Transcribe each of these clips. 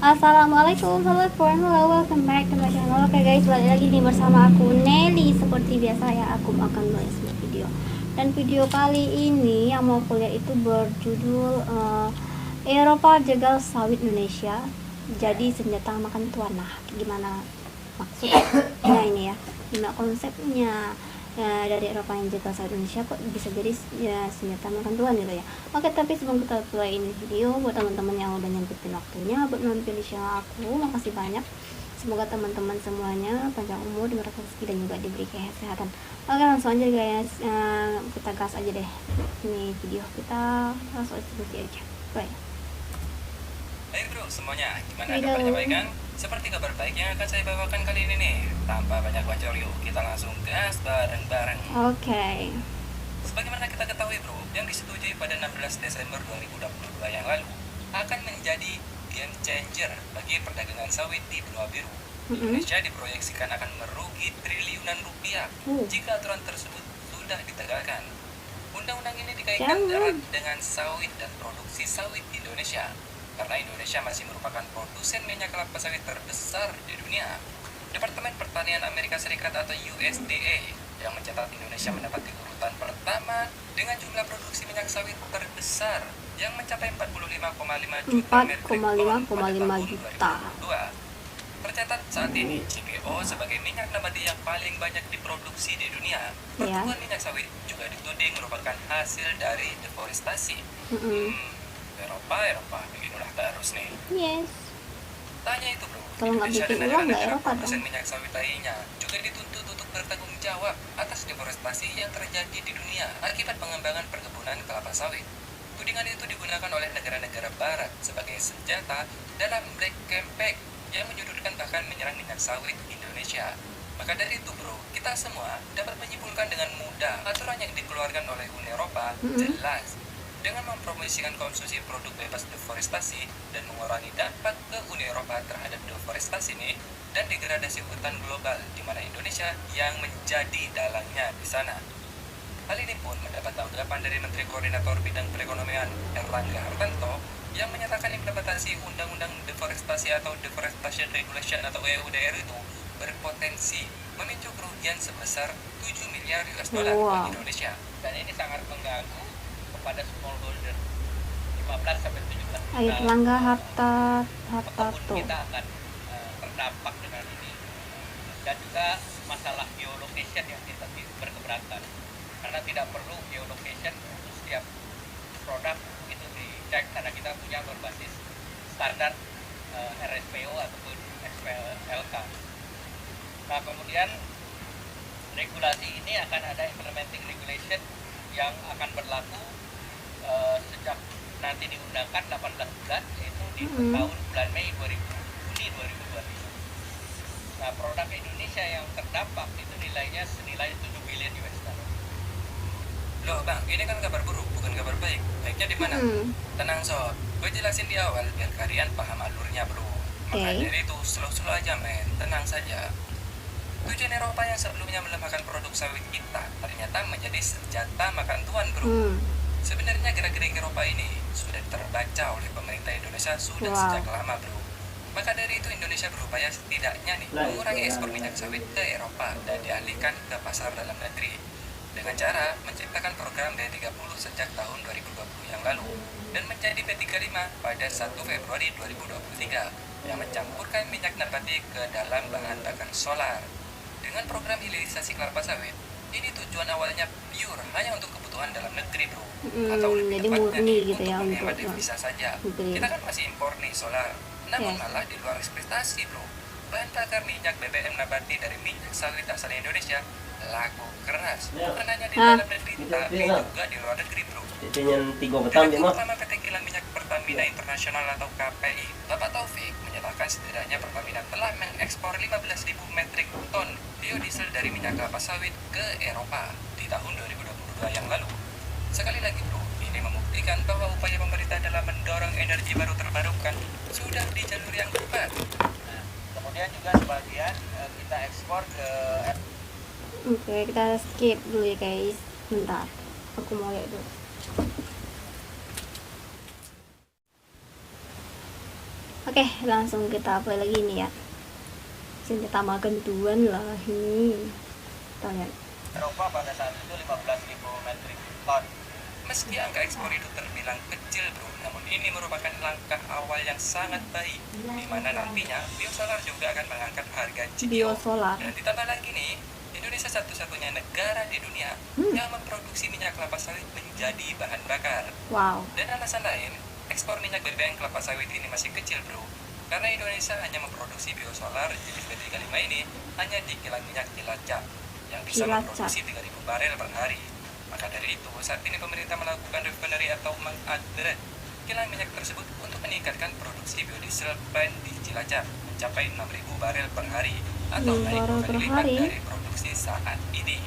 Assalamualaikum, halo everyone, hello, welcome back to my channel. Oke guys, balik lagi nih bersama aku Nelly. Seperti biasa ya, aku akan mulai sebuah video. Dan video kali ini yang mau kuliah itu berjudul Eropa jegal sawit Indonesia jadi senjata makan tuan. Nah, gimana maksudnya ini ya, gimana konsepnya dari Eropa yang jegal sawit Indonesia kok bisa jadi ya, senjata makan tuan gitu ya. Oke, tapi sebelum kita mulai ini video, buat teman-teman yang udah nyempetin waktunya buat nonton di channel aku, makasih banyak. Semoga teman-teman semuanya panjang umur, dimurahkan rezeki, dan juga diberi kesehatan. Oke, langsung aja guys, kita gas aja deh. Ini video kita langsung eksekusi aja. Baik. Hai bro semuanya, gimana kabarnya baik kan? Seperti kabar baik yang akan saya bawakan kali ini nih. Tanpa banyak bacot yuk, kita langsung gas bareng-bareng. Oke. Sebagaimana kita ketahui bro, yang disetujui pada 16 Desember 2022 yang lalu akan menjadi game changer bagi perdagangan sawit di benua biru. Indonesia diproyeksikan akan merugi triliunan rupiah jika aturan tersebut sudah ditegakkan. Undang-undang ini dikaitkan erat dengan sawit dan produksi sawit di Indonesia, karena Indonesia masih merupakan produsen minyak kelapa sawit terbesar di dunia. Departemen Pertanian Amerika Serikat atau USDA yang mencatat Indonesia mendapat urutan pertama dengan jumlah produksi minyak sawit terbesar yang mencapai 45,5 juta metrik ton pada tahun 2022. Tercatat saat ini CPO sebagai minyak nabati yang paling banyak diproduksi di dunia. Pertumbuhan minyak sawit juga dituding merupakan hasil dari deforestasi. Eropa, beginilah terus nih. Yes. Tanya itu bro, Kalau nggak Indonesia bikin dan uang nggak negara-negara Eropa dong. produsen minyak sawit lainnya juga dituntut untuk bertanggung jawab atas deforestasi yang terjadi di dunia akibat pengembangan perkebunan kelapa sawit. Tudingan itu digunakan oleh negara-negara barat sebagai senjata dalam Black Campaign yang menyudutkan bahkan menyerang minyak sawit Indonesia. Maka dari itu bro, kita semua dapat menyimpulkan dengan mudah aturan yang dikeluarkan oleh Uni Eropa jelas. Dengan mempromosikan konsumsi produk bebas deforestasi dan mengurangi dampak ke Uni Eropa terhadap deforestasi ini dan degradasi hutan global di mana Indonesia yang menjadi dalangnya di sana. Hal ini pun mendapat tanggapan dari Menteri Koordinator Bidang Perekonomian Erlangga Hartanto yang menyatakan implementasi Undang-Undang Deforestasi atau Deforestation Regulation atau EUDR itu berpotensi memicu kerugian sebesar 7 miliar US dollar bagi Indonesia. Dan ini sangat mengganggu pada smallholder 15 sampai 17 juta. Erlangga Hartarto. Kita akan terdampak dengan ini. Dan juga masalah geolocation yang kita berkeberatan. Karena tidak perlu geolocation untuk setiap produk itu dicek karena kita punya berbasis standar RSPO ataupun XPLK. Nah, kemudian regulasi ini akan ada implementing regulation yang akan berlaku sejak nanti diundangkan 18 bulan, yaitu di tahun bulan Mei 2025. Nah, produk Indonesia yang terdampak itu nilainya senilai 7 billion US dollar. Loh bang, ini kan kabar buruk, bukan kabar baik. Baiknya di mana? Tenang sob, gue jelasin di awal biar kalian paham alurnya bro. Maka dari itu slow-slow aja men, tenang saja. Tujuan Eropa yang sebelumnya melemahkan produk sawit kita ternyata menjadi senjata makan tuan bro. Sebenarnya gerak-gerik Eropa ini sudah terbaca oleh pemerintah Indonesia sudah sejak lama bro. Maka dari itu Indonesia berupaya setidaknya nih mengurangi ekspor minyak sawit ke Eropa dan dialihkan ke pasar dalam negeri dengan cara menciptakan program B30 sejak tahun 2020 yang lalu dan menjadi B35 pada 1 Februari 2023 yang mencampurkan minyak nabati ke dalam bahan bakar solar. Dengan program hilirisasi kelapa sawit, ini tujuan awalnya pure hanya untuk kebutuhan dalam negeri bro, atau lebih tepatnya gitu ya, untuk menghemat devisa saja. Kita kan masih impor nih solar, namun malah di luar ekspektasi bro. Bahan bakar minyak BBM nabati dari minyak sawit asal Indonesia laku keras, bukan hanya di dalam negeri tapi juga di luar negeri bro. Direktur Utama PT Kilang Minyak Pertamina Internasional atau KPI, Bapak Taufik menyatakan setidaknya Pertamina telah mengekspor 15.000 metrik ton biodiesel dari minyak kelapa sawit ke Eropa di tahun 2022 yang lalu. Sekali lagi bro, ini membuktikan bahwa upaya pemerintah dalam mendorong energi baru terbarukan sudah di jalur yang tepat. Nah, kemudian juga sebagian kita ekspor ke Oke, kita skip dulu ya guys. Bentar, aku mau lihat dulu. Oke Oke, langsung kita play lagi nih ya. Senjata magenduan lah ini. Kita lihat. Eropa pada saat itu 15.000 metrik ton. Meski angka ekspor itu terbilang kecil bro, namun ini merupakan langkah awal yang sangat baik, di mana nantinya biosolar juga akan mengangkat harga CPO. Biosolar. Dan ditambah lagi nih, Indonesia satu-satunya negara di dunia yang memproduksi minyak kelapa sawit menjadi bahan bakar. Wow. Dan alasan lain, ekspor minyak BBM kelapa sawit ini masih kecil bro, karena Indonesia hanya memproduksi biosolar jenis B35 ini hanya di kilang minyak Cilacap yang bisa memproduksi 3.000 barel per hari. Maka dari itu, saat ini pemerintah melakukan refinery atau mengupgrade kilang minyak tersebut untuk meningkatkan produksi biodiesel plant di Cilacap mencapai 6.000 barel per hari atau naik 2 kali lipat dari produksi saat ini.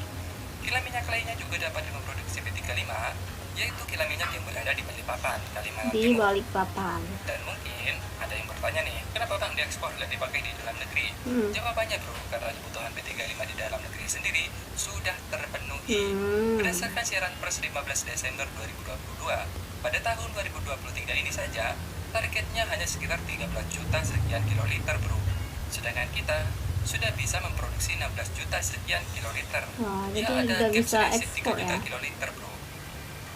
Kilang minyak lainnya juga dapat memproduksi B35, yaitu kilang minyak yang berada di Balikpapan, Kalimantan Di Timur. Balikpapan. Dan mungkin ada yang bertanya nih, kenapa bang diekspor dan dipakai di dalam negeri? Jawabannya bro, karena kebutuhan B35 di dalam negeri sendiri sudah terpenuhi. Berdasarkan siaran pers 15 Desember 2022, pada tahun 2023 ini saja, targetnya hanya sekitar 13 juta sekian kiloliter bro. Sedangkan kita sudah bisa memproduksi 16 juta sekian kiloliter. Jadi ada udah bisa selisih 3 ekspor juta ya. kiloliter bro.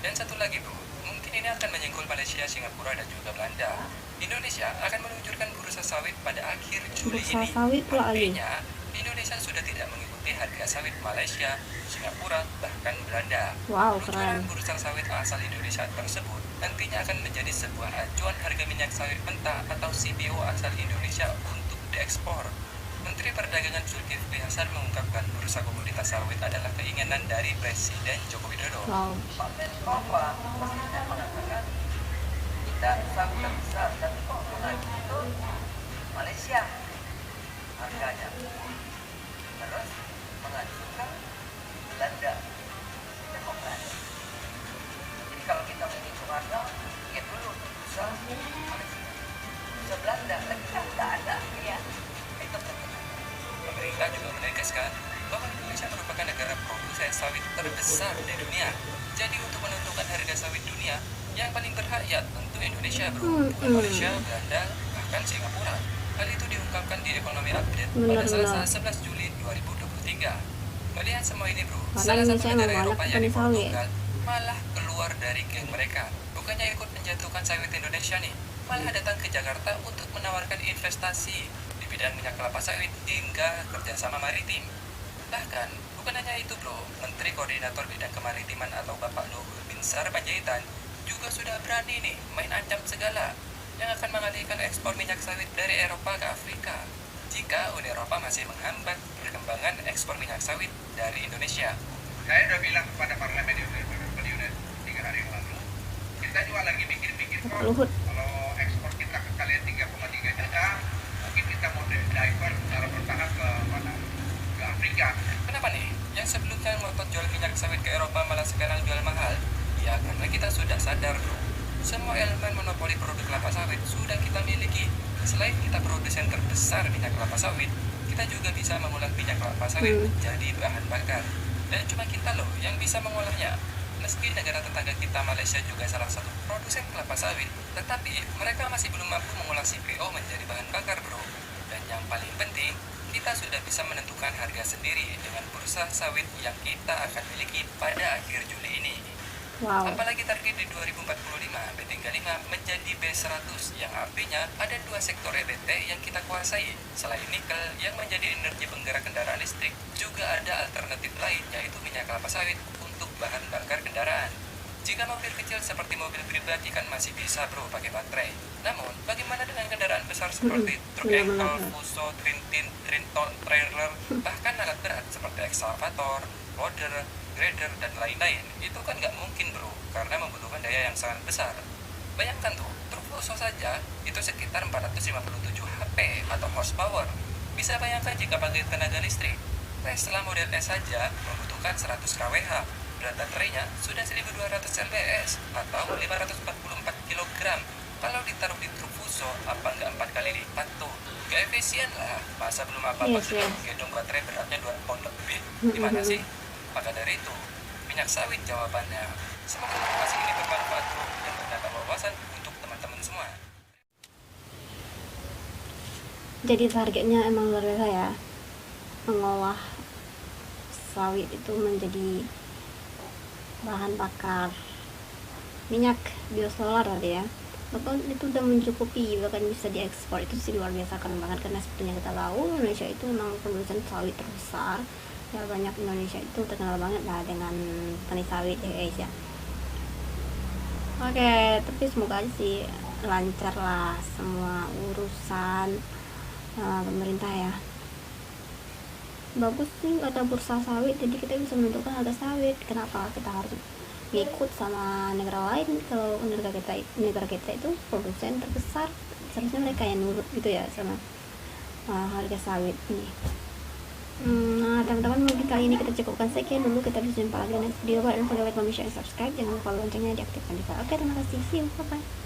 Dan satu lagi bro, mungkin ini akan menyinggung Malaysia, Singapura, dan juga Belanda. Indonesia akan meluncurkan bursa sawit pada akhir Juli Bursa ini. sawit pula lagi. Artinya, Indonesia sudah tidak mengikuti harga sawit Malaysia, Singapura, bahkan Belanda. Wow, Peluncuran keren. bursa sawit asal Indonesia tersebut nantinya akan menjadi sebuah acuan harga minyak sawit mentah atau CPO asal Indonesia untuk diekspor. Menteri Perdagangan Zulkifli Hasan mengungkapkan bursa komoditas sawit adalah keinginan dari Presiden Joko Widodo. Wow. Pamen Eropa pastinya mengatakan kita sawit terbesar, tapi kok itu Malaysia harganya. Terus mengajukan Belanda. Demokrasi. Jadi kalau kita menghitung harga, ya dulu bursa Malaysia, bursa Belanda, tapi kan nggak ada. Iya. Itu penting. Pemerintah juga menegaskan bahwa Indonesia merupakan negara produsen sawit terbesar di dunia. Jadi untuk menentukan harga sawit dunia, yang paling berhak ya tentu Indonesia bro, bukan Malaysia, Belanda, bahkan Singapura. Hal itu diungkapkan di Ekonomi Update pada Selasa 11 Juli 2023. Melihat semua ini bro, salah satu negara Eropa yang Portugal malah keluar dari geng mereka. Bukannya ikut menjatuhkan sawit Indonesia nih, malah datang ke Jakarta untuk menawarkan investasi di bidang minyak kelapa sawit hingga kerjasama maritim. Bahkan, bukan hanya itu bro, Menteri Koordinator Bidang Kemaritiman atau Bapak Luhut Binsar Panjaitan juga sudah berani nih main ancam segala yang akan mengalihkan ekspor minyak sawit dari Eropa ke Afrika jika Uni Eropa masih menghambat perkembangan ekspor minyak sawit dari Indonesia. Saya sudah bilang kepada Parlemen Union 3 hari yang lalu, kita juga lagi mikir-mikir Luhut. kalau ekspor kita ke kalian 3,3 juta, mungkin kita mau divert secara bertahap ke mana? Ke Afrika. Kenapa nih? Yang sebelumnya ngotot jual minyak sawit ke Eropa malah sekarang jual mahal? Ya karena kita sudah sadar bro, semua elemen monopoli produk kelapa sawit sudah kita miliki. Selain kita produsen terbesar minyak kelapa sawit, kita juga bisa mengolah minyak kelapa sawit menjadi bahan bakar. Dan cuma kita loh yang bisa mengolahnya. Meski negara tetangga kita Malaysia juga salah satu produsen kelapa sawit, tetapi mereka masih belum mampu mengolah CPO menjadi bahan bakar bro. Dan yang paling penting, kita sudah bisa menentukan harga sendiri dengan bursa sawit yang kita akan miliki pada akhir Juli ini. Wow. Apalagi target di 2045, B35 menjadi B100 yang artinya ada 2 sektor EBT yang kita kuasai. Selain nikel yang menjadi energi penggerak kendaraan listrik, juga ada alternatif lain yaitu minyak kelapa sawit untuk bahan bakar kendaraan. Jika mobil kecil seperti mobil pribadi kan masih bisa bro pakai baterai. Namun bagaimana dengan kendaraan besar seperti truk engkol, fuso, trinton, trailer, bahkan alat berat seperti ekskavator, loader, grader, dan lain-lain? Itu kan nggak mungkin bro, karena membutuhkan daya yang sangat besar. Bayangkan tuh, truk fuso saja itu sekitar 457 HP atau horsepower. Bisa bayangkan jika pakai tenaga listrik. Tesla Model S saja membutuhkan 100 kWh. Berat baterainya sudah 1200 lbs atau 544 kg. Kalau ditaruh di truk fuso, apa nggak 4 kali lipat tuh? Gak efisien lah, masa belum apa-apa sudah menggendong baterai beratnya 2 ton lebih. Gimana sih? Maka dari itu, minyak sawit jawabannya. Semoga informasi ini bermanfaat bro, dan menambah wawasan untuk teman-teman semua. Jadi targetnya emang luar biasa ya, mengolah sawit itu menjadi bahan bakar minyak biosolar tadi ya. Bahkan itu udah mencukupi, bahkan bisa diekspor. Itu sih luar biasa keren banget, karena seperti yang kita tahu Indonesia itu memang produsen sawit terbesar ya. Banyak Indonesia itu terkenal banget lah dengan petani sawit ya guys ya. Oke, tapi semoga aja sih lancar lah semua urusan pemerintah ya. Bagus sih ada bursa sawit, jadi kita bisa menentukan harga sawit. Kenapa kita harus ngikut sama negara lain kalau negara kita itu produsen terbesar? Seharusnya mereka yang nurut gitu ya sama harga sawit ini. Nah teman-teman, mungkin kali ini kita cukupkan sekian dulu. Kita bisa jumpa lagi di next video. Jangan lupa like, comment, share, subscribe. Jangan lupa loncengnya diaktifkan juga. Oke, terima kasih, see you, bye bye.